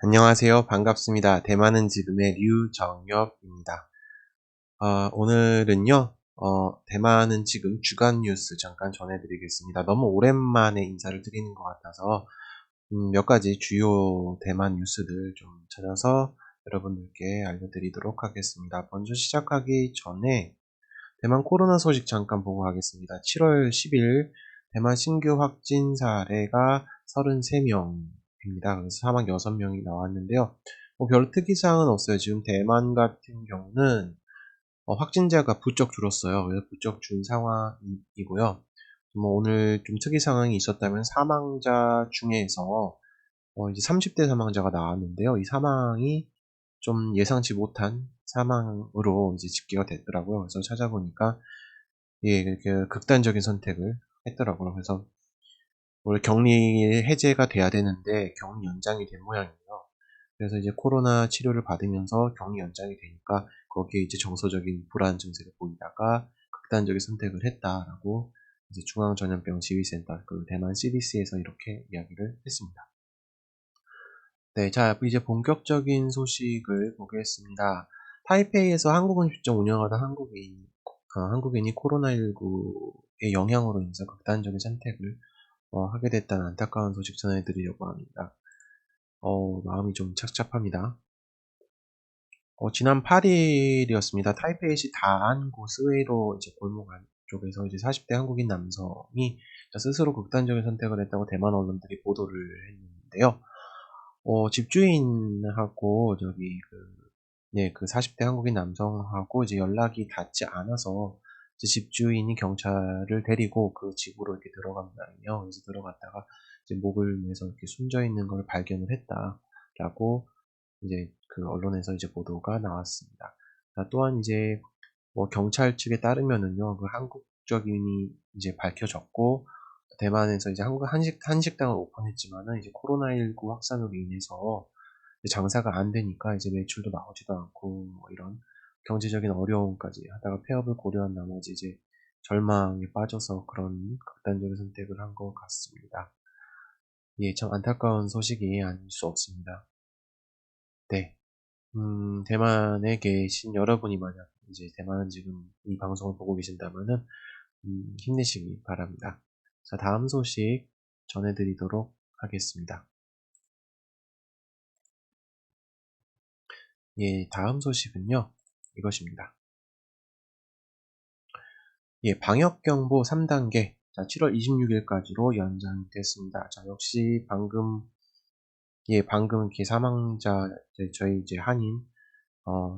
안녕하세요. 반갑습니다. 대만은 지금의 류정엽입니다. 오늘은요, 대만은 지금 주간 뉴스 잠깐 전해드리겠습니다. 너무 오랜만에 인사를 드리는 것 같아서 몇 가지 주요 대만 뉴스들 좀 찾아서 여러분들께 알려드리도록 하겠습니다. 먼저 시작하기 전에 대만 코로나 소식 잠깐 보고 가겠습니다. 7월 10일 대만 신규 확진 사례가 33명입니다. 그래서 사망 6명이 나왔는데요. 별 특이사항은 없어요. 지금 대만 같은 경우는 확진자가 부쩍 줄었어요. 그래서 부쩍 준 상황이고요. 오늘 좀 특이사항이 있었다면 사망자 중에서 이제 30대 사망자가 나왔는데요. 이 사망이 좀 예상치 못한 사망으로 이제 집계가 됐더라고요. 그래서 찾아보니까 예, 이렇게 극단적인 선택을 했더라고요. 그래서 원래 격리 해제가 돼야 되는데 격리 연장이 된 모양이에요. 그래서 이제 코로나 치료를 받으면서 격리 연장이 되니까 거기에 이제 정서적인 불안 증세를 보이다가 극단적인 선택을 했다라고 이제 중앙전염병지휘센터 그 대만 CDC에서 이렇게 이야기를 했습니다. 네, 자, 이제 본격적인 소식을 보겠습니다. 타이페이에서 항공음식점 운영하던 한국인이 코로나19의 영향으로 인해서 극단적인 선택을 하게 됐다는 안타까운 소식 전해드리려고 합니다. 마음이 좀 착잡합니다. 지난 8일이었습니다. 타이페이시 다안구 스웨이로 이제 골목 안쪽에서 이제 40대 한국인 남성이 스스로 극단적인 선택을 했다고 대만 언론들이 보도를 했는데요. 집주인하고 그 40대 한국인 남성하고 이제 연락이 닿지 않아서 이제 집주인이 경찰을 데리고 그 집으로 이렇게 들어간다며 그래서 들어갔다가 이제 목을 매서 이렇게 숨져 있는 걸 발견을 했다라고 이제 그 언론에서 이제 보도가 나왔습니다. 또한 이제 경찰 측에 따르면은요, 그 한국적인이 이제 밝혀졌고, 대만에서 이제 한식당을 오픈했지만은 이제 코로나19 확산으로 인해서 장사가 안 되니까 이제 매출도 나오지도 않고, 이런 경제적인 어려움까지 하다가 폐업을 고려한 나머지 이제 절망에 빠져서 그런 극단적인 선택을 한 것 같습니다. 예, 참 안타까운 소식이 아닐 수 없습니다. 네. 대만에 계신 여러분이 만약 이제 대만은 지금 이 방송을 보고 계신다면은 힘내시기 바랍니다. 자, 다음 소식 전해드리도록 하겠습니다. 예, 다음 소식은요, 이것입니다. 예, 방역경보 3단계. 자, 7월 26일까지로 연장이 됐습니다. 자, 역시 방금 이렇게 사망자, 저희 이제 한인,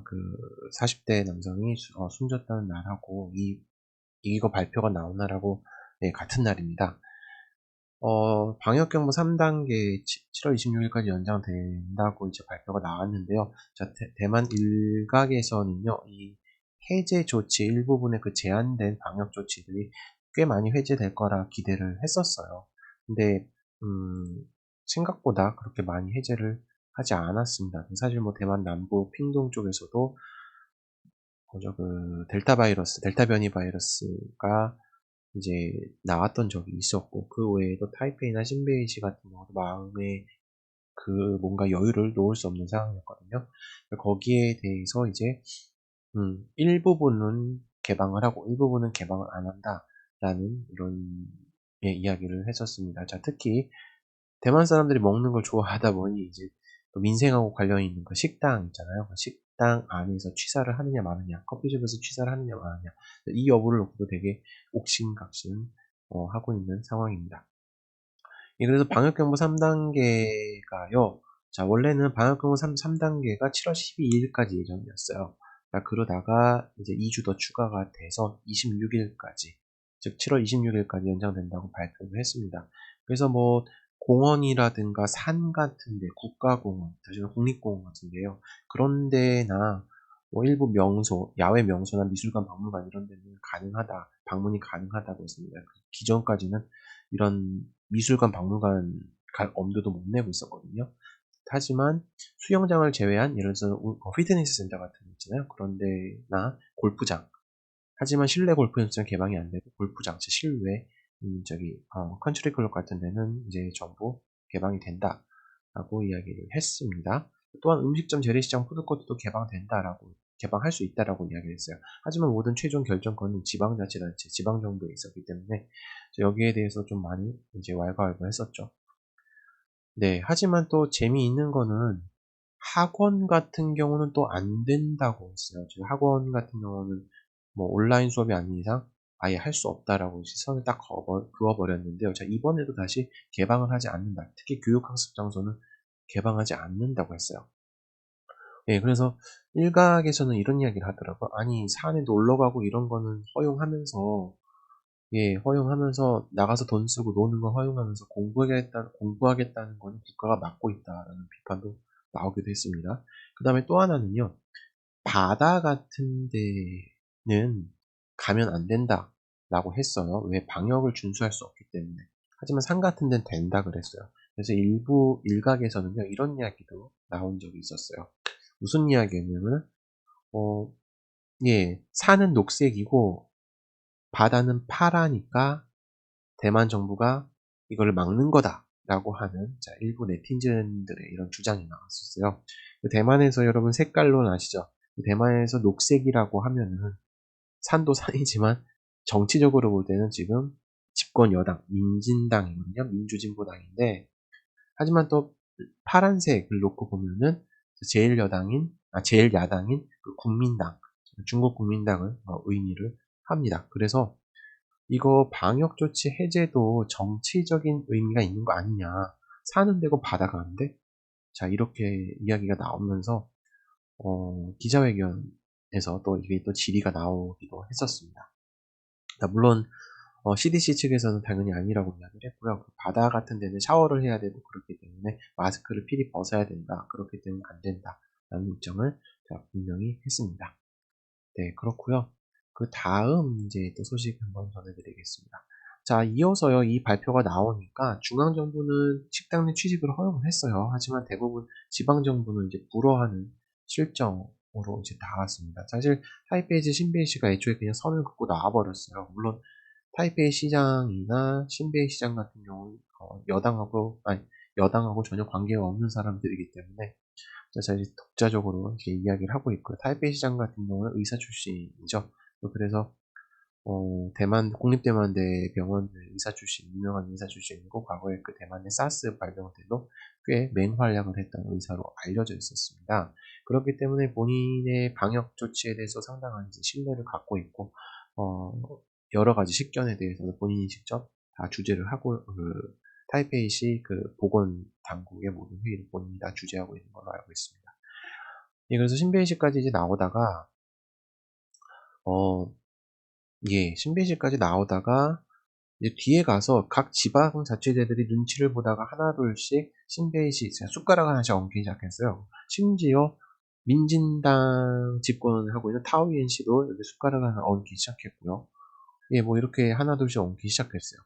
그 40대 남성이 숨졌다는 날하고, 이거 발표가 나온 날하고, 네, 같은 날입니다. 방역경보 3단계 7월 26일까지 연장된다고 이제 발표가 나왔는데요. 자, 대만 일각에서는요, 이 해제 조치 일부분의 그 제한된 방역 조치들이 꽤 많이 해제될 거라 기대를 했었어요. 근데, 생각보다 그렇게 많이 해제를 하지 않았습니다. 사실 대만 남부 핑동 쪽에서도 먼저 그 델타 변이 바이러스가 이제 나왔던 적이 있었고, 그 외에도 타이페이나 신베이시 같은 경우도 마음에 그 뭔가 여유를 놓을 수 없는 상황이었거든요. 거기에 대해서 이제 일부분은 개방을 하고 일부분은 개방을 안 한다라는 이런 이야기를 했었습니다. 자, 특히 대만 사람들이 먹는 걸 좋아하다 보니 이제 또 민생하고 관련이 있는 그 식당 있잖아요. 그 식당 안에서 취사를 하느냐 마느냐, 커피숍에서 취사를 하느냐 마느냐, 이 여부를 놓고도 되게 옥신각신 하고 있는 상황입니다. 예, 그래서 방역경보 3단계가요. 자, 원래는 방역경보 3단계가 7월 12일까지 예정이었어요. 자, 그러다가 이제 2주 더 추가가 돼서 26일까지, 즉 7월 26일까지 연장된다고 발표를 했습니다. 그래서 공원이라든가 산 같은데, 국가공원, 사실은 국립공원 같은데요. 그런 데나 일부 명소, 야외 명소나 미술관, 박물관 이런 데는 방문이 가능하다고 했습니다. 기존까지는 이런 미술관, 박물관 갈 엄두도 못 내고 있었거든요. 하지만 수영장을 제외한 예를 들어서 피트니스 센터 같은 거 있잖아요. 그런 데나 골프장. 하지만 실내 골프 연습장 개방이 안 되고 골프장, 즉 실외 컨트리 클럽 같은 데는 이제 전부 개방이 된다. 라고 이야기를 했습니다. 또한 음식점, 재래시장, 푸드코트도 개방할 수 있다라고 이야기를 했어요. 하지만 모든 최종 결정권은 지방자치단체, 지방정부에 있었기 때문에 여기에 대해서 좀 많이 이제 왈가왈부했었죠. 네, 하지만 또 재미있는 거는 학원 같은 경우는 또 안 된다고 했어요. 지금 학원 같은 경우는 뭐 온라인 수업이 아닌 이상 아예 할 수 없다라고 선을 딱 그어버렸는데요. 자, 이번에도 다시 개방을 하지 않는다. 특히 교육학습 장소는 개방하지 않는다고 했어요. 예, 그래서 일각에서는 이런 이야기를 하더라고요. 아니, 산에 놀러 가고 이런 거는 허용하면서, 예, 허용하면서 나가서 돈 쓰고 노는 거 허용하면서 공부하겠다는 거는 국가가 막고 있다라는 비판도 나오기도 했습니다. 그 다음에 또 하나는요, 바다 같은 데는 가면 안 된다라고 했어요. 왜? 방역을 준수할 수 없기 때문에. 하지만 산 같은 데는 된다 그랬어요. 그래서 일각에서는요, 이런 이야기도 나온 적이 있었어요. 무슨 이야기였냐면, 어, 예, 산은 녹색이고 바다는 파라니까 대만 정부가 이걸 막는 거다라고 하는 자, 일부 네티즌들의 이런 주장이 나왔었어요. 대만에서 여러분 색깔론 아시죠? 대만에서 녹색이라고 하면은 산도 산이지만 정치적으로 볼 때는 지금 집권 여당 민진당이거든요. 민주진보당인데 하지만 또 파란색을 놓고 보면은 제일 야당인 그 국민당, 중국 국민당을 의미를 합니다. 그래서 이거 방역 조치 해제도 정치적인 의미가 있는 거 아니냐. 사는 데고 바다가 안 돼? 자, 이렇게 이야기가 나오면서 기자회견에서 또 이게 또 질의가 나오기도 했었습니다. 물론 CDC 측에서는 당연히 아니라고 이야기를 했고요. 그 바다 같은 데는 샤워를 해야 되고 그렇기 때문에 마스크를 필히 벗어야 된다. 그렇기 때문에 안 된다. 라는 입장을 분명히 했습니다. 네, 그렇고요. 그 다음 이제 또 소식 한번 전해드리겠습니다. 자, 이어서요, 이 발표가 나오니까 중앙정부는 식당 내 취직을 허용을 했어요. 하지만 대부분 지방정부는 이제 불허하는 실정으로 이제 나왔습니다. 사실 타이페이시 신베이시가 애초에 그냥 선을 긋고 나와버렸어요. 물론 타이페이 시장이나 신베이 시장 같은 경우는 여당하고 전혀 관계가 없는 사람들이기 때문에 자기 독자적으로 이렇게 이야기를 하고 있고요. 타이페이 시장 같은 경우는 의사 출신이죠. 그래서 국립대만대 병원 유명한 의사 출신이고 과거에 그 대만의 사스 발병 때도 꽤 맹활약을 했던 의사로 알려져 있었습니다. 그렇기 때문에 본인의 방역 조치에 대해서 상당한 신뢰를 갖고 있고 여러 가지 식견에 대해서도 본인이 직접 다 주재를 하고 타이페이시 그 보건 당국의 모든 회의를 본인이 다 주재하고 있는 걸로 알고 있습니다. 예, 그래서 신베이시까지 이제 나오다가 신베이시까지 나오다가 이제 뒤에 가서 각 지방자치제들이 눈치를 보다가 하나둘씩 신베이시 숟가락 하나씩 얹기 시작했어요. 심지어 민진당 집권을 하고 있는 타오이엔시도 여기 숟가락 하나 얹기 시작했고요. 예, 뭐 이렇게 하나둘씩 얹기 시작했어요.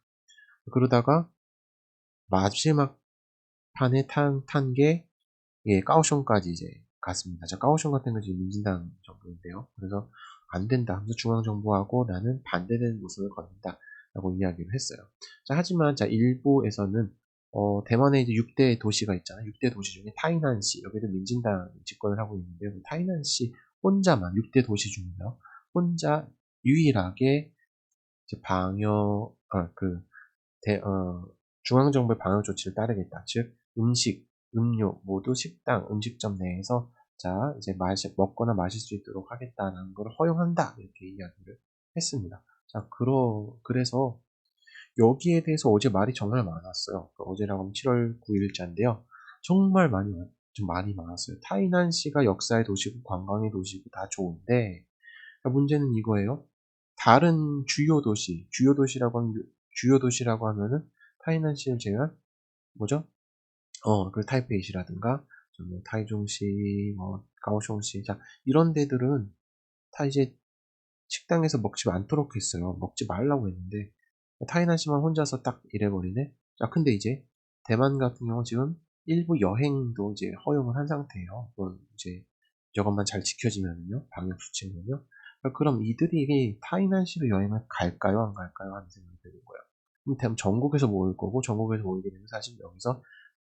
그러다가 마지막 판에 탄 게 까오숑까지 이제 갔습니다. 까오숑 같은 건 지금 민진당 정부인데요. 그래서 안 된다 하면서 중앙정부하고 나는 반대되는 모습을 걷는다 라고 이야기를 했어요. 자, 하지만 일부에서는 대만에 이제 6대 도시가 있잖아요. 6대 도시 중에 타이난시, 여기도 민진당 집권을 하고 있는데요. 타이난시 혼자만 6대 도시 중에요. 혼자 유일하게 이제 중앙정부의 방역 조치를 따르겠다. 즉, 음식, 음료 모두 식당, 음식점 내에서 이제 먹거나 마실 수 있도록 하겠다는 걸 허용한다. 이렇게 이야기를 했습니다. 자, 그래서 여기에 대해서 어제 말이 정말 많았어요. 어제라고 하면 7월 9일자인데요. 정말 좀 말이 많았어요. 타이난시가 역사의 도시고 관광의 도시고 다 좋은데 문제는 이거예요. 다른 주요 도시라고 하면은 타이난시를 제외한 뭐죠? 그 타이페이시라든가 뭐 타이종시, 뭐 가오숑시, 자 이런 데들은 다 이제 식당에서 먹지 않도록 했어요. 먹지 말라고 했는데 타이난시만 혼자서 딱 이래버리네. 자 근데 이제 대만 같은 경우 지금 일부 여행도 이제 허용을 한 상태예요. 이제 저것만 잘 지켜지면요, 방역 수칙은요. 그럼 이들이 타이난시로 여행을 갈까요, 안 갈까요 하는 생각이 드는 거예요. 그럼 전국에서 모일 거고 전국에서 모이게 되면 사실 여기서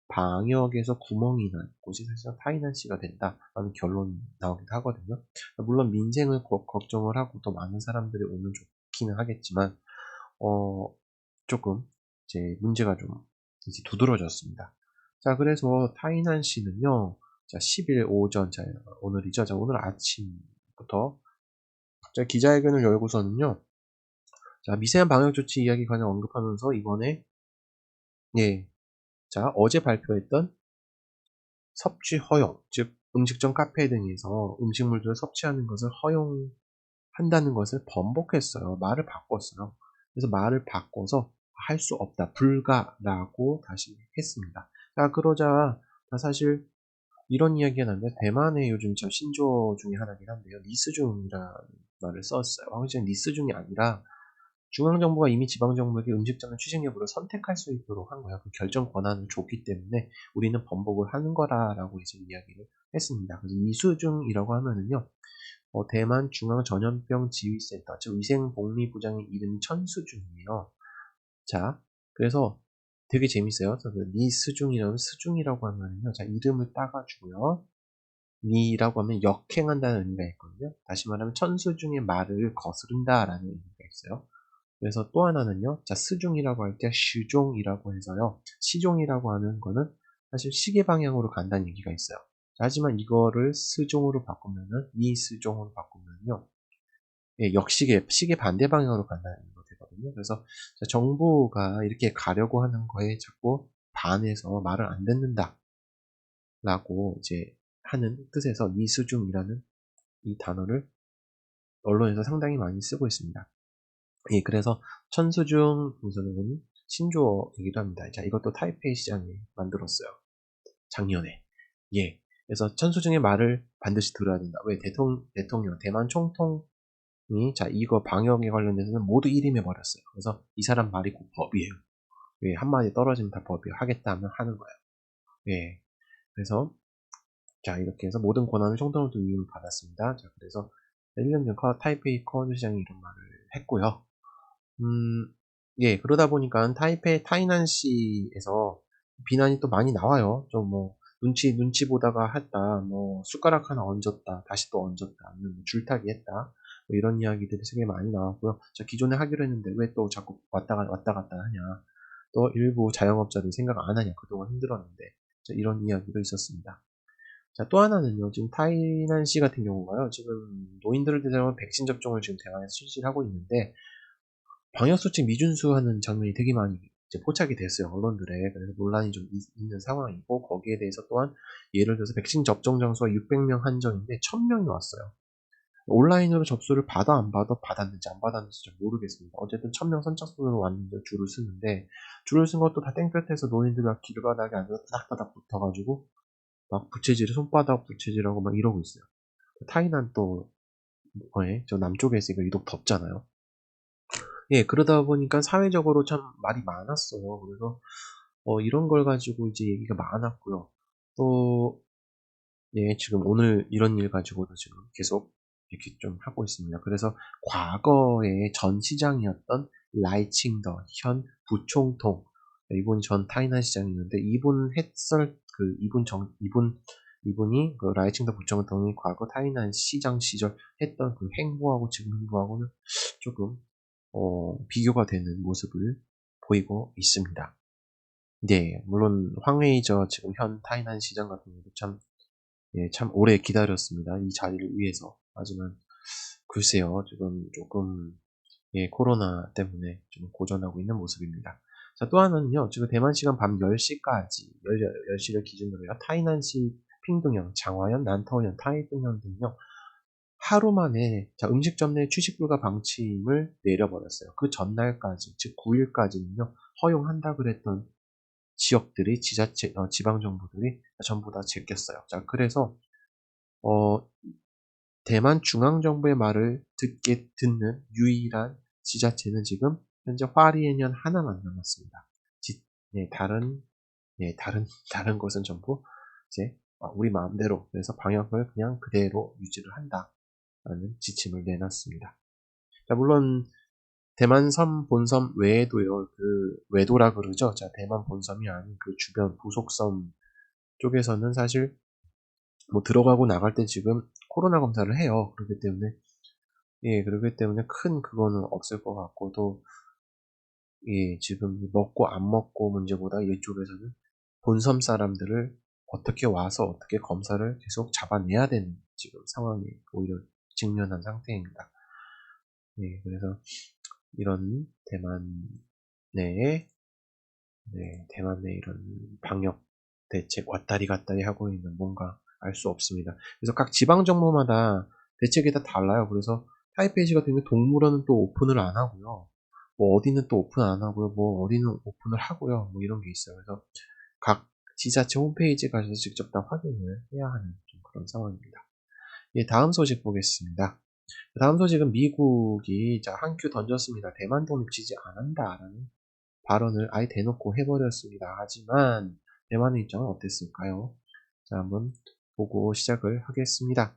방역에서 구멍이 난 곳이 사실 타이난시가 된다라는 결론이 나오기도 하거든요. 물론 민생을 걱정을 하고 더 많은 사람들이 오면 좋기는 하겠지만 조금 이제 문제가 좀 이제 두드러졌습니다. 자, 그래서 타이난시는요, 자, 10일 오전, 자, 오늘이죠. 자, 오늘 아침부터 자, 기자회견을 열고서는요, 자, 미세한 방역 조치 이야기 관련 언급하면서 이번에, 예, 자, 어제 발표했던 섭취 허용, 즉 음식점 카페 등에서 음식물들을 섭취하는 것을 허용한다는 것을 번복했어요. 말을 바꿨어요. 그래서 말을 바꿔서 할 수 없다, 불가라고 다시 했습니다. 자, 그러자 사실 이런 이야기가 나는데 대만의 요즘 참 신조어 중에 하나긴 한데요. 니스중이라는 말을 썼어요. 확실히 니스중이 아니라 중앙정부가 이미 지방정부에게 음식점의 취직 여부를 선택할 수 있도록 한 거야. 그 결정 권한을 줬기 때문에 우리는 번복을 하는 거라라고 이제 이야기를 했습니다. 그래서 이수중이라고 하면은요, 대만 중앙전염병 지휘센터, 즉 위생복리부장의 이름이 천수중이에요. 자, 그래서 되게 재밌어요. 그래서 그 니스중이라는 스중이라고 하면은요, 자, 이름을 따가지고요. 니라고 하면 역행한다는 의미가 있거든요. 다시 말하면 천수중의 말을 거스른다라는 의미가 있어요. 그래서 또 하나는요, 자, 스중이라고 할 때 시종이라고 해서요, 시종이라고 하는 거는 사실 시계 방향으로 간다는 얘기가 있어요. 자, 하지만 이거를 스종으로 바꾸면은, 이스종으로 바꾸면요, 예, 역시계, 시계 반대 방향으로 간다는 거 되거든요. 그래서 자, 정부가 이렇게 가려고 하는 거에 자꾸 반해서 말을 안 듣는다. 라고 이제 하는 뜻에서 이수중이라는 이 단어를 언론에서 상당히 많이 쓰고 있습니다. 예, 그래서 천수중 선생님은 신조어이기도 합니다. 자, 이것도 타이페이 시장이 만들었어요. 작년에. 예. 그래서 천수중의 말을 반드시 들어야 된다. 왜? 대통령, 대만 총통이, 자, 이거 방역에 관련해서는 모두 일임해 버렸어요. 그래서 이 사람 말이 곧 법이에요. 예, 한마디 떨어지면 다 법이에요. 하겠다 하면 하는 거예요. 예. 그래서, 자, 이렇게 해서 모든 권한을 총통으로부터 위임을 받았습니다. 자, 그래서 1년 전 타이페이 커먼 시장이 이런 말을 했고요. 예, 그러다 보니까 타이난시에서 비난이 또 많이 나와요. 좀 뭐, 눈치 보다가 했다, 뭐, 숟가락 하나 얹었다, 다시 또 얹었다, 아니면 뭐 줄타기 했다, 뭐 이런 이야기들이 되게 많이 나왔고요. 저 기존에 하기로 했는데 왜 또 자꾸 왔다 갔다 하냐. 또 일부 자영업자들 생각 안 하냐. 그동안 힘들었는데. 자, 이런 이야기도 있었습니다. 자, 또 하나는요, 지금 타이난시 같은 경우가요, 지금 노인들을 대상으로 백신 접종을 지금 대만에서 실시를 하고 있는데, 방역수칙 미준수하는 장면이 되게 많이 이제 포착이 됐어요. 언론들에. 그래서 논란이 좀 있는 상황이고, 거기에 대해서 또한 예를 들어서 백신 접종 장소가 600명 한정인데 1000명이 왔어요. 온라인으로 접수를 받아 안 받아 받았는지 안 받았는지 잘 모르겠습니다. 어쨌든 1000명 선착순으로 왔는데 줄을 쓰는데, 줄을 쓴 것도 다 땡볕에서 노인들과 길바닥에 앉아서 따닥따닥 붙어가지고 막 손바닥 부채질하고 막 이러고 있어요. 타이난 또 저 남쪽에 있으니까 유독 덥잖아요. 예, 그러다 보니까 사회적으로 참 말이 많았어요. 그래서 이런 걸 가지고 이제 얘기가 많았고요. 또 예, 지금 오늘 이런 일 가지고도 지금 계속 이렇게 좀 하고 있습니다. 그래서 과거에 전 시장이었던 라이칭더 현 부총통, 이분 전 타이난 시장이었는데 이분 이분이 그 라이칭더 부총통이 과거 타이난 시장 시절 했던 그 행보하고 지금 행보하고는 조금 비교가 되는 모습을 보이고 있습니다. 네, 물론 황웨이저 지금 현 타이난 시장 같은 경우도 참, 예, 참 오래 기다렸습니다. 이 자리를 위해서. 하지만 글쎄요, 지금 조금 예, 코로나 때문에 좀 고전하고 있는 모습입니다. 자, 또 하나는요, 지금 대만 시간 밤 10시까지, 10시를 기준으로요, 타이난시, 핑둥현, 장화현, 난터현, 타이둥현 등요, 하루 만에 자, 음식점 내 취식 불가 방침을 내려버렸어요. 그 전날까지, 즉 9일까지는요, 허용한다 그랬던 지역들이 지방 정부들이 전부 다 제꼈어요. 자, 그래서 어, 대만 중앙 정부의 말을 듣는 유일한 지자체는 지금 현재 화리엔현 하나만 남았습니다. 네, 다른 것은 전부 이제 우리 마음대로 그래서 방역을 그냥 그대로 유지를 한다라는 지침을 내놨습니다. 자, 물론 대만 본섬 외에도요, 그 외도라 그러죠. 자, 대만 본섬이 아닌 그 주변 부속섬 쪽에서는 사실 뭐 들어가고 나갈 때 지금 코로나 검사를 해요. 그렇기 때문에 그렇기 때문에 큰 그거는 없을 것 같고, 또 지금 먹고 안 먹고 문제보다 이쪽에서는 본섬 사람들을 어떻게 와서 어떻게 검사를 계속 잡아내야 되는 지금 상황에 오히려 직면한 상태입니다. 그래서 이런 대만 내 이런 방역 대책 왔다리 갔다리 하고 있는 뭔가 알 수 없습니다. 그래서 각 지방 정부마다 대책이 다 달라요. 그래서 타이페이시 같은 경우 동물원은 또 오픈을 안 하고요. 뭐 어디는 또 오픈 안 하고요. 뭐 어디는 오픈을 하고요. 뭐 이런 게 있어요. 그래서 각 지자체 홈페이지에 가셔서 직접 다 확인을 해야 하는 좀 그런 상황입니다. 다음 소식 보겠습니다. 다음 소식은 미국이 한 큐 던졌습니다. 대만 독립 지지 안 한다라는 발언을 아예 대놓고 해버렸습니다. 하지만 대만의 입장은 어땠을까요? 자, 한번 보고 시작을 하겠습니다.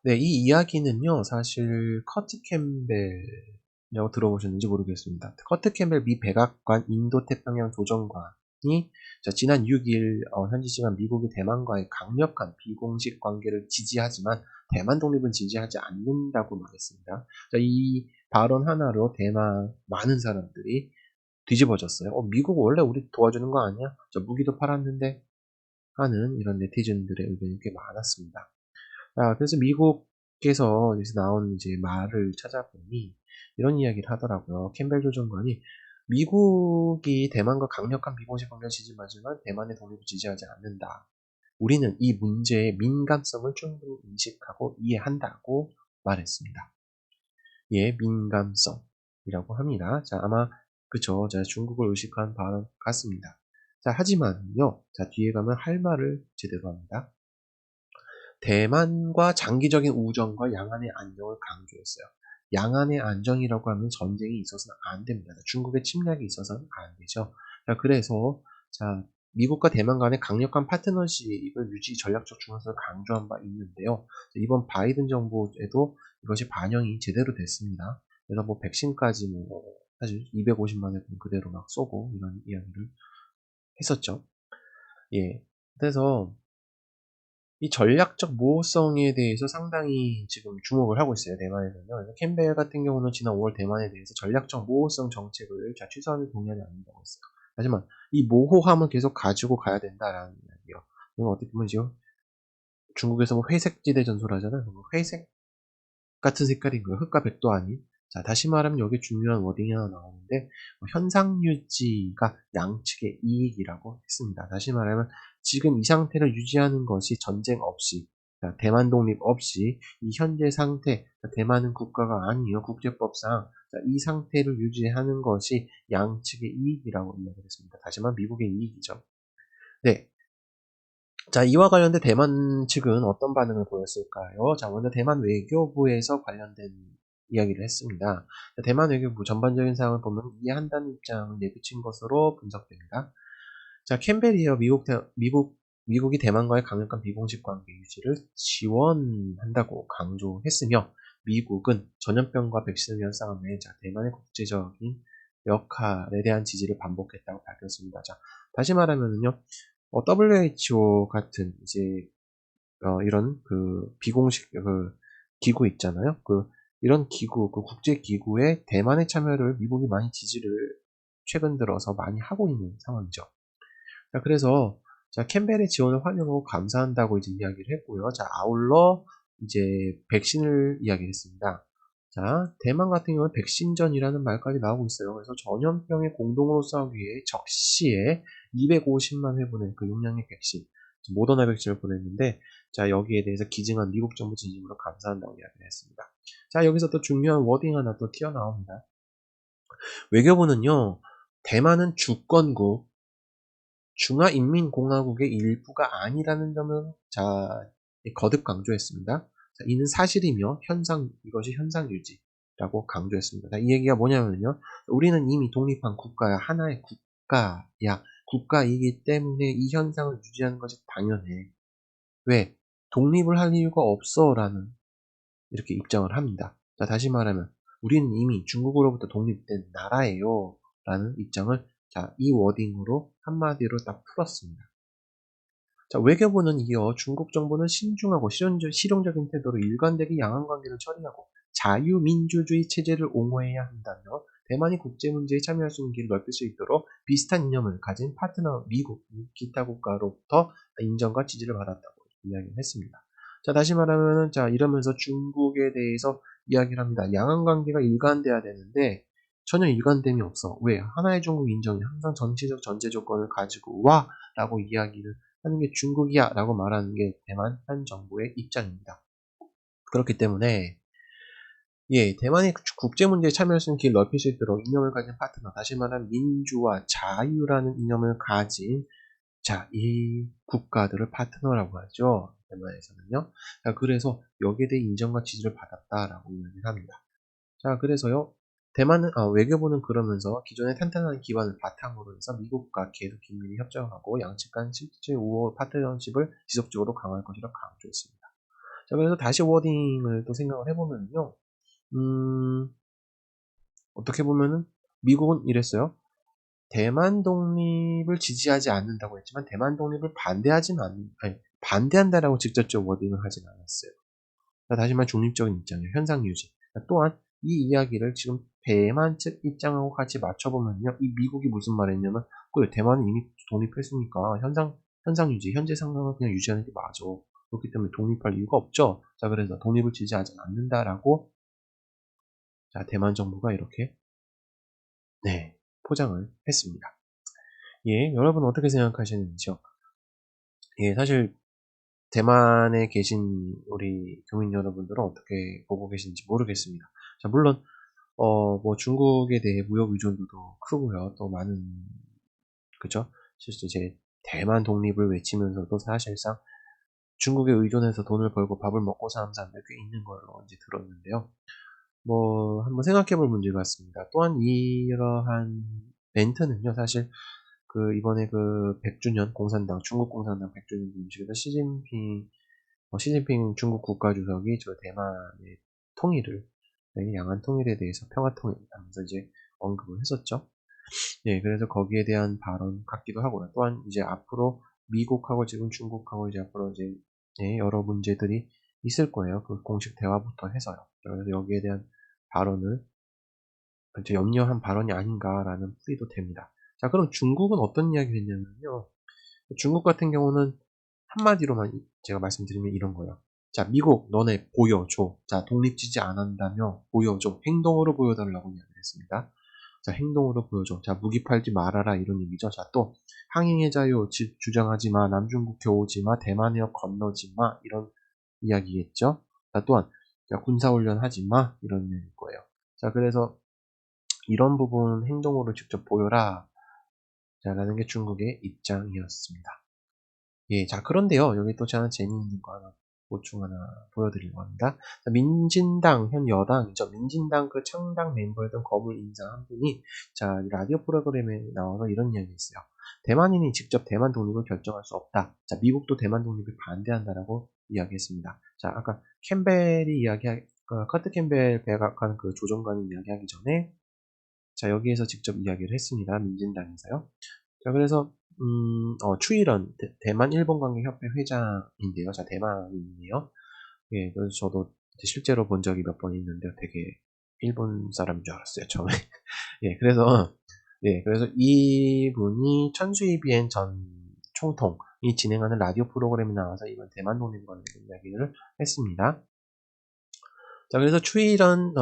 네, 이 이야기는요, 사실 커트 캠벨이라고 들어보셨는지 모르겠습니다. 커트 캠벨 미 백악관 인도태평양 조정관이 지난 6일 현지 시간 미국이 대만과의 강력한 비공식 관계를 지지하지만 대만 독립은 지지하지 않는다고 말했습니다. 이 발언 하나로 대만 많은 사람들이 뒤집어졌어요. 미국 원래 우리 도와주는 거 아니야? 무기도 팔았는데 하는 이런 네티즌들의 의견이 꽤 많았습니다. 그래서 미국에서 나온 말을 찾아보니 이런 이야기를 하더라고요. 캠벨 조정관이 미국이 대만과 강력한 비공식 관계를 지지하지만 대만의 독립을 지지하지 않는다. 우리는 이 문제의 민감성을 충분히 인식하고 이해한다고 말했습니다. 민감성이라고 합니다. 아마 그쵸. 중국을 의식한 발언 같습니다. 하지만요. 뒤에 가면 할 말을 제대로 합니다. 대만과 장기적인 우정과 양안의 안정을 강조했어요. 양안의 안정이라고 하면 전쟁이 있어서는 안 됩니다. 중국의 침략이 있어서는 안 되죠. 그래서 미국과 대만 간의 강력한 파트너십을 유지 전략적 중요성을 강조한 바 있는데요. 이번 바이든 정부에도 이것이 반영이 제대로 됐습니다. 그래서 백신까지 사실 250만 회 그대로 막 쏘고 이런 이야기를 했었죠. 그래서 이 전략적 모호성에 대해서 상당히 지금 주목을 하고 있어요. 대만에서는요. 캠벨 같은 경우는 지난 5월 대만에 대해서 전략적 모호성 정책을 취소하는 동의하지 않는다고 했어요. 하지만 이 모호함을 계속 가지고 가야 된다라는 이야기요. 이건 어떻게 보면 지금 중국에서 회색지대 전술 하잖아요. 회색 같은 색깔인 거예요. 흑과 백도 아닌. 다시 말하면 여기 중요한 워딩이 하나 나오는데 현상 유지가 양측의 이익이라고 했습니다. 다시 말하면 지금 이 상태를 유지하는 것이 전쟁 없이 대만 독립 없이 이 현재 상태, 대만은 국가가 아니에요. 국제법상 이 상태를 유지하는 것이 양측의 이익이라고 이야기를 했습니다. 다시 말하면 미국의 이익이죠. 네. 이와 관련된 대만 측은 어떤 반응을 보였을까요? 먼저 대만 외교부에서 관련된 이야기를 했습니다. 대만 외교부 전반적인 상황을 보면 이해한다는 입장을 내비친 것으로 분석됩니다. 캠벨이요. 미국이 대만과의 강력한 비공식 관계 유지를 지원한다고 강조했으며, 미국은 전염병과 백신을 위한 싸움에 대만의 국제적인 역할에 대한 지지를 반복했다고 밝혔습니다. 다시 말하면요. WHO 같은 이런 비공식 기구 있잖아요. 이런 기구, 국제 기구의 대만의 참여를 미국이 많이 지지를 최근 들어서 많이 하고 있는 상황이죠. 그래서 캠벨의 지원을 환영하고 감사한다고 이야기를 했고요. 아울러 백신을 이야기했습니다. 대만 같은 경우는 백신전이라는 말까지 나오고 있어요. 그래서 전염병에 공동으로 싸우기 위해 적시에 250만 회분의 용량의 백신, 모더나 백신을 보냈는데, 여기에 대해서 기증한 미국 정부 진심으로 감사한다고 이야기를 했습니다. 여기서 또 중요한 워딩 하나 또 튀어나옵니다. 외교부는요, 대만은 주권국, 중화인민공화국의 일부가 아니라는 점을 거듭 강조했습니다. 이는 사실이며 이것이 현상 유지라고 강조했습니다. 이 얘기가 뭐냐면요. 우리는 이미 독립한 국가야. 하나의 국가야. 국가이기 때문에 이 현상을 유지하는 것이 당연해. 왜? 독립을 할 이유가 없어. 라는 이렇게 입장을 합니다. 다시 말하면 우리는 이미 중국으로부터 독립된 나라예요. 라는 입장을 자, 이 워딩으로 한마디로 딱 풀었습니다. 자, 외교부는 이어 중국 정부는 신중하고 실용적인 태도로 일관되게 양안 관계를 처리하고 자유민주주의 체제를 옹호해야 한다며 대만이 국제 문제에 참여할 수 있는 길을 넓힐 수 있도록 비슷한 이념을 가진 파트너 미국, 기타 국가로부터 인정과 지지를 받았다고 이야기를 했습니다. 자, 다시 말하면 자, 이러면서 중국에 대해서 이야기를 합니다. 양안 관계가 일관돼야 되는데 전혀 일관됨이 없어. 왜? 하나의 중국 인정이 항상 전체적 전제 조건을 가지고 와 라고 이야기를 하는 게 중국이야 라고 말하는 게 대만 현 정부의 입장입니다. 그렇기 때문에 예, 대만이 국제 문제에 참여할 수 있는 길을 넓힐 수 있도록 이념을 가진 파트너, 다시 말하면 민주와 자유라는 이념을 가진 자, 이 국가들을 파트너라고 하죠. 대만에서는요. 자, 그래서 여기에 대해 인정과 지지를 받았다라고 이야기를 합니다. 자, 그래서요. 대만은 외교부는 그러면서 기존의 탄탄한 기반을 바탕으로 해서 미국과 계속 긴밀히 협정하고 양측 간 실질 우호 파트너십을 지속적으로 강화할 것이라고 강조했습니다. 자, 그래서 다시 워딩을 또 생각을 해보면요. 어떻게 보면은 미국은 이랬어요. 대만 독립을 지지하지 않는다고 했지만 대만 독립을 반대한다라고 직접적 워딩을 하진 않았어요. 다시 말해 중립적인 입장이에요. 현상 유지. 또한 이 이야기를 지금 대만 측 입장하고 같이 맞춰보면요. 이 미국이 무슨 말했냐면 그 대만은 이미 독립했으니까 현상 유지, 현재 상황을 그냥 유지하는 게 맞아. 그렇기 때문에 독립할 이유가 없죠. 자, 그래서 독립을 지지하지 않는다라고 자, 대만 정부가 이렇게 네, 포장을 했습니다. 예, 여러분 어떻게 생각하시는지요? 예, 사실 대만에 계신 우리 교민 여러분들은 어떻게 보고 계신지 모르겠습니다. 자, 물론 뭐 중국에 대해 무역 의존도도 크고요. 또 많은 그죠? 실제 이제 대만 독립을 외치면서도 사실상 중국에 의존해서 돈을 벌고 밥을 먹고 사는 사람들 꽤 있는 걸로 이제 들었는데요. 뭐 한번 생각해 볼 문제 같습니다. 또한 이러한 멘트는요, 사실 그 이번에 그 100주년 공산당, 중국 공산당 100주년 기념식에서 시진핑 중국 국가주석이 저 대만의 통일을, 네, 양안 통일에 대해서 평화 통일 하면서 이제 언급을 했었죠. 예, 그래서 거기에 대한 발언 같기도 하고요. 또한 이제 앞으로 미국하고 지금 중국하고 이제 앞으로 이제 예, 여러 문제들이 있을 거예요. 그 공식 대화부터 해서요. 그래서 여기에 대한 발언을 이제 염려한 발언이 아닌가라는 풀이도 됩니다. 자, 그럼 중국은 어떤 이야기를 했냐면요. 중국 같은 경우는 한마디로만 제가 말씀드리면 이런 거예요. 자, 미국 너네 보여줘. 자, 독립 지지 안 한다며 보여줘. 행동으로 보여달라고 이야기를 했습니다. 자, 행동으로 보여줘. 자, 무기 팔지 말아라 이런 의미죠. 자, 또 항행의 자유 주장하지 마. 남중국 겨우지 마. 대만 해협 건너지 마. 이런 이야기겠죠. 자, 또한 자, 군사훈련 하지 마. 이런 이야기일 거예요. 자, 그래서 이런 부분 행동으로 직접 보여라. 자, 라는 게 중국의 입장이었습니다. 예, 자, 그런데요. 여기 또 제가 재미있는 거 하나, 보충 하나 보여드리려고 합니다. 자, 민진당, 현 여당이죠. 민진당 그 창당 멤버였던 거물 인사 한 분이, 자, 라디오 프로그램에 나와서 이런 이야기 했어요. 대만인이 직접 대만 독립을 결정할 수 없다. 자, 미국도 대만 독립을 반대한다라고 이야기했습니다. 자, 아까 커트 캠벨 백악관 그 조정관이 이야기하기 전에, 자, 여기에서 직접 이야기를 했습니다. 민진당에서요. 자, 그래서 추일원 대만 일본 관계 협회 회장인데요. 자, 대만인이에요. 예, 그래서 저도 실제로 본 적이 몇 번 있는데 되게 일본 사람인 줄 알았어요, 처음에. 예, 그래서 이분이 천수이비엔 전 총통이 진행하는 라디오 프로그램에 나와서 이번 대만 독립에 관련된 이야기를 했습니다. 자, 그래서 추일원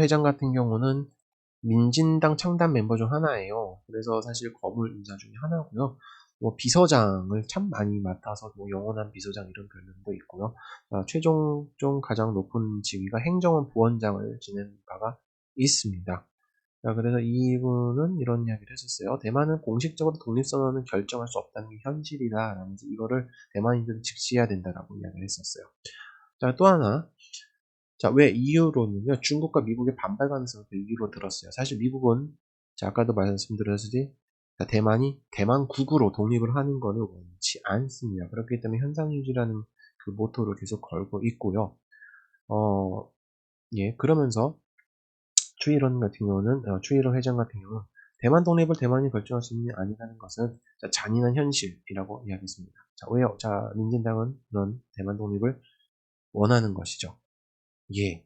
회장 같은 경우는 민진당 창단 member 중 하나예요. 그래서 사실 거물 인사 중에 하나고요. 뭐 비서장을 참 많이 맡아서 뭐 영원한 비서장 이런 별명도 있고요. 최종 가장 높은 지위가 행정원 부원장을 지낸 바가 있습니다. 자, 그래서 이분은 이런 이야기를 했었어요. 대만은 공식적으로 독립선언을 결정할 수 없다는 게 현실이다 라면서 이거를 대만인들은 직시해야 된다라고 이야기를 했었어요. 자, 또 하나. 자, 왜 이유로는요, 중국과 미국의 반발 가능성을 그 이유로 들었어요. 사실 미국은, 자, 아까도 말씀드렸듯이, 대만이 대만국으로 독립을 하는 것을 원치 않습니다. 그렇기 때문에 현상유지라는 그 모토를 계속 걸고 있고요. 예, 그러면서 추이론 같은 경우는, 추이론 회장 같은 경우는 대만 독립을 대만이 결정할 수 있는 게 아니라는 것은 잔인한 현실이라고 이야기했습니다. 자, 왜요? 자, 민진당은 그런 대만 독립을 원하는 것이죠. 예.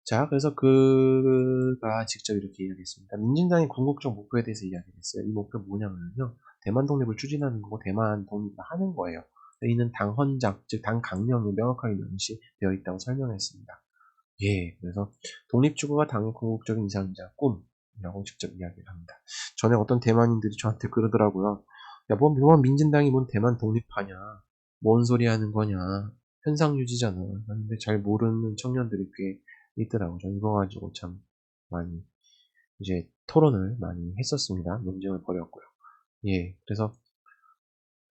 자, 그래서 그가 직접 이렇게 이야기했습니다. 민진당의 궁극적 목표에 대해서 이야기를 했어요. 이 목표 뭐냐면요. 대만 독립을 추진하는 거고 대만 독립을 하는 거예요. 이는 당 헌장, 즉 당 강령이 명확하게 명시되어 있다고 설명했습니다. 예, 그래서 독립추구가 당의 궁극적인 이상이자 꿈이라고 직접 이야기를 합니다. 전에 어떤 대만인들이 저한테 그러더라고요. 야, 뭔 민진당이 뭔 대만 독립하냐? 뭔 소리 하는 거냐? 현상유지잖아. 근데 잘 모르는 청년들이 꽤 있더라고요. 저 이거 가지고 참 많이 이제 토론을 많이 했었습니다. 논쟁을 벌였고요. 예, 그래서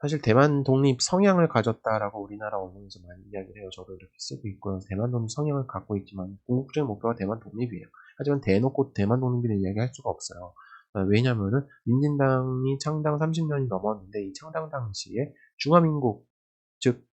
사실 대만 독립 성향을 가졌다라고 우리나라 언론에서 많이 이야기를 해요. 저도 이렇게 쓰고 있고요. 대만 독립 성향을 갖고 있지만 궁극적인 목표가 대만 독립이에요. 하지만 대놓고 대만 독립을 이야기할 수가 없어요. 왜냐면은 민진당이 창당 30년이 넘었는데 이 창당 당시에 중화민국, 즉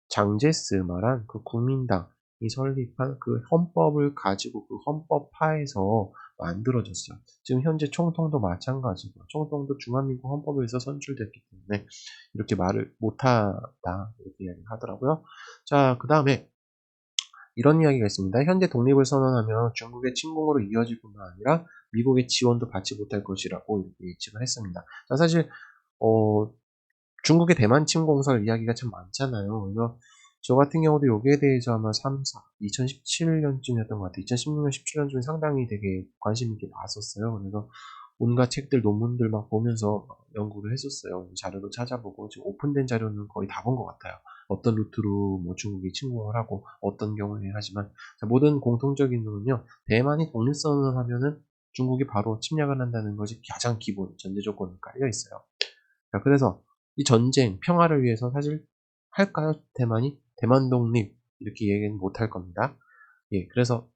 장제스 말한 그 국민당이 설립한 그 헌법을 가지고 그 헌법하에서 만들어졌어요. 지금 현재 총통도 마찬가지고 총통도 중화민국 헌법에서 선출됐기 때문에 이렇게 말을 못하다 이렇게 이야기를 하더라고요. 자, 그 다음에 이런 이야기가 있습니다. 현재 독립을 선언하면 중국의 침공으로 이어질 뿐만 아니라 미국의 지원도 받지 못할 것이라고 이렇게 예측을 했습니다. 자, 사실 중국의 대만 침공설 이야기가 참 많잖아요. 그래서 저 같은 경우도 여기에 대해서 아마 2017년쯤이었던 것 같아요. 2016년, 17년쯤에 상당히 되게 관심 있게 봤었어요. 그래서 온갖 책들, 논문들 막 보면서 연구를 했었어요. 자료도 찾아보고 지금 오픈된 자료는 거의 다 본 것 같아요. 어떤 루트로 뭐 중국이 침공을 하고 어떤 경우에 하지만 모든 공통적인 부분은요. 대만이 독립선언을 하면은 중국이 바로 침략을 한다는 것이 가장 기본 전제 조건으로 깔려 있어요. 자, 그래서 이 전쟁, 평화를 위해서 사실 할까요? 대만이? 대만 독립 이렇게 얘기는 못할 겁니다. 예, 그래서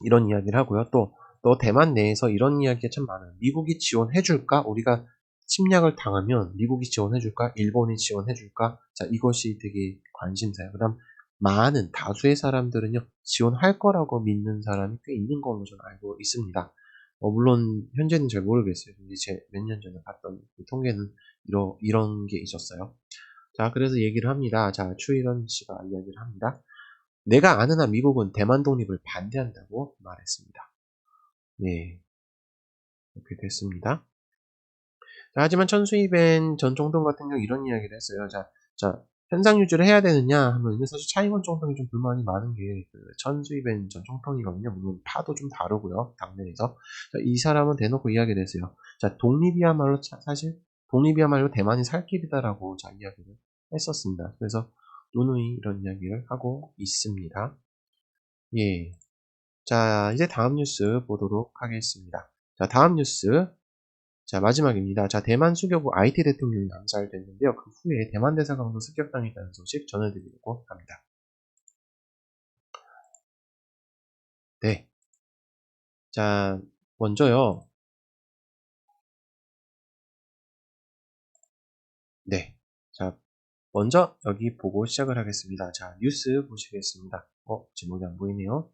이런 이야기를 하고요. 또 대만 내에서 이런 이야기가 참 많아요. 미국이 지원해줄까? 우리가 침략을 당하면 미국이 지원해줄까? 일본이 지원해줄까? 자, 이것이 되게 관심사예요. 그다음 많은 다수의 사람들은요 지원할 거라고 믿는 사람이 꽤 있는 걸로 저는 알고 있습니다. 물론 현재는 잘 모르겠어요. 근데 제 몇 년 전에 봤던 그 통계는 이런 게 있었어요. 자, 그래서 얘기를 합니다. 자, 추이런 씨가 이야기를 합니다. 내가 아는 한 미국은 대만 독립을 반대한다고 말했습니다. 네, 이렇게 됐습니다. 자, 하지만 천수이벤 전 총통 같은 경우 이런 이야기를 했어요. 자, 현상 유지를 해야 되느냐 하면 사실 차이원 총통이 좀 불만이 많은 게 천수이벤 전 총통이거든요. 물론 파도 좀 다르고요. 당내에서. 자, 이 사람은 대놓고 이야기를 했어요. 자, 사실 독립이야말로 대만이 살 길이다라고 자, 이야기를 했었습니다. 그래서 누누이 이런 이야기를 하고 있습니다. 예. 자, 이제 다음 뉴스 보도록 하겠습니다. 자, 다음 뉴스. 자, 마지막입니다. 자, 대만 수교부 IT 대통령이 암살됐는데요. 그 후에 대만 대사관도 습격당했다는 소식 전해드리려고 합니다. 네. 자, 먼저요. 네. 자, 먼저 여기 보고 시작을 하겠습니다. 자, 뉴스 보시겠습니다. 제목이 안 보이네요.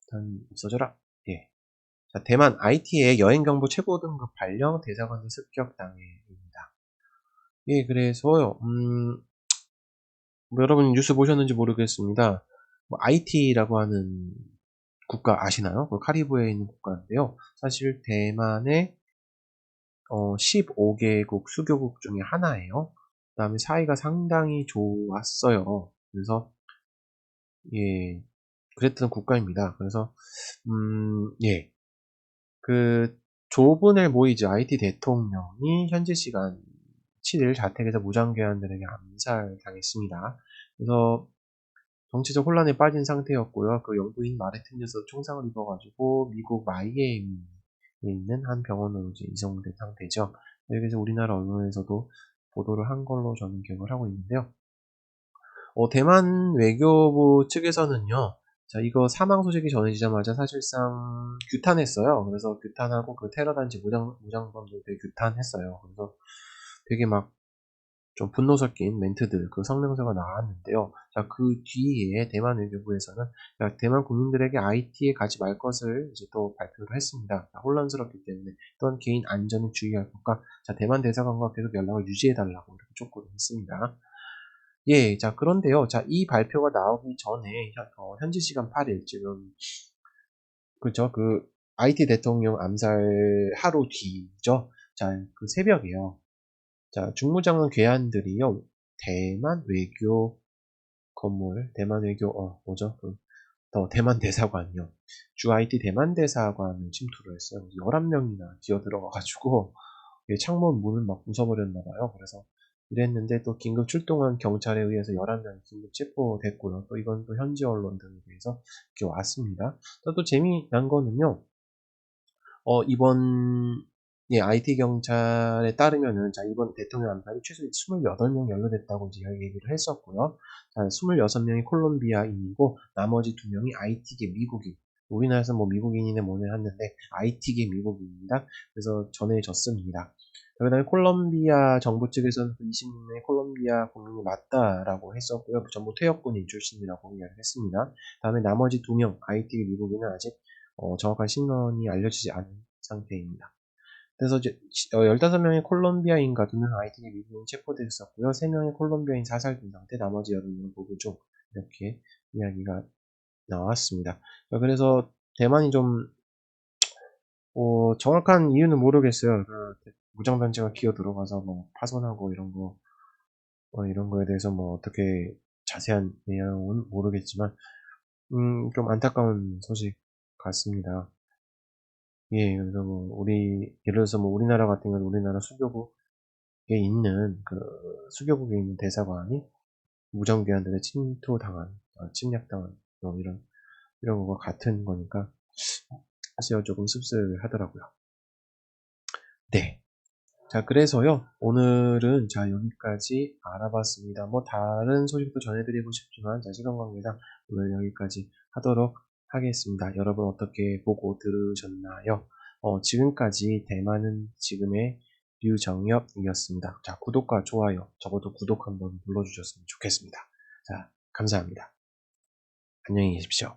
일단 없어져라. 예. 자, 대만 IT의 여행경보 최고 등급 발령 대사관도 습격당해입니다. 예, 그래서요. 뭐 여러분 뉴스 보셨는지 모르겠습니다. IT라고 하는 국가 아시나요? 그 카리브해에 있는 국가인데요. 사실 대만의 15개국 수교국 중에 하나예요. 그 다음에 사이가 상당히 좋았어요. 그래서 예, 그랬던 국가입니다. 그래서 예, 그 조분엘 모이즈 IT 대통령이 현지 시간 7일 자택에서 무장괴한들에게 암살당했습니다. 그래서 정치적 혼란에 빠진 상태였고요. 그 영부인 마르틴에서 총상을 입어가지고 미국 마이애미에 있는 한 병원으로 이제 이송된 상태죠. 여기서 우리나라 언론에서도 보도를 한 걸로 저는 기억을 하고 있는데요. 대만 외교부 측에서는요, 자, 이거 사망 소식이 전해지자마자 사실상 규탄했어요. 그래서 규탄하고 그 테러단지 무장범들을 되게 규탄했어요. 그래서 되게 막 좀 분노 섞인 멘트들, 그 성명서가 나왔는데요. 자, 그 뒤에 대만 외교부에서는 대만 국민들에게 IT에 가지 말 것을 이제 또 발표를 했습니다. 자, 혼란스럽기 때문에 또한 개인 안전에 주의할 것과 자, 대만 대사관과 계속 연락을 유지해달라고 이렇게 촉구를 했습니다. 예, 자, 그런데요. 자, 이 발표가 나오기 전에 현지 시간 8일 지금 그죠? 그 IT 대통령 암살 하루 뒤죠. 자, 그 새벽에요. 자, 중무장관 괴한들이요. 대만 외교 건물, 대만 외교 뭐죠? 대만 대사관이요. 주 IT 대만 대사관을 침투를 했어요. 11명이나 기어 들어가가지고 창문 문을 막 부숴버렸나 봐요. 그래서 이랬는데 또 긴급 출동한 경찰에 의해서 11명이 긴급 체포됐고요. 또 이건 또 현지 언론 등에 대해서 이렇게 왔습니다. 또 재미난 거는요. 이번 IT 경찰에 따르면은 자, 이번 대통령 암살이 최소 28명 연루됐다고 이제 얘기를 했었고요. 자, 26명이 콜롬비아인이고 나머지 2명이 IT계 미국인. 우리나라에서 뭐 미국인이네 뭐네 하는데 IT계 미국인입니다. 그래서 전해졌습니다. 그다음에 콜롬비아 정부 측에서는 그 26명의 콜롬비아 국민이 맞다라고 했었고요. 전부 퇴역군인 출신이라고 이야기를 했습니다. 다음에 나머지 2명 IT계 미국인은 아직 정확한 신원이 알려지지 않은 상태입니다. 그래서 이제 15명의 콜롬비아인 가두는 IT계 미국인이 체포됐었고요. 3명의 콜롬비아인 사살된 상태, 나머지 8명은 보고 중 이렇게 이야기가 나왔습니다. 그래서 대만이 좀 정확한 이유는 모르겠어요. 무장단체가 기어 들어가서 뭐 파손하고 이런 거에 대해서 뭐 어떻게 자세한 내용은 모르겠지만 좀 안타까운 소식 같습니다. 예, 그래서 예를 들어서 우리나라 같은 경우는 우리나라 수교국에 있는 대사관이 무장괴한들의 침략당한, 이런 거가 같은 거니까, 사실 조금 씁쓸하더라고요. 네. 자, 그래서요, 오늘은 여기까지 알아봤습니다. 뭐, 다른 소식도 전해드리고 싶지만, 시간 관계상 오늘 여기까지 하도록 하겠습니다. 여러분 어떻게 보고 들으셨나요? 지금까지 대만은 지금의 류정엽이었습니다. 자, 구독과 좋아요, 적어도 구독 한번 눌러주셨으면 좋겠습니다. 자, 감사합니다. 안녕히 계십시오.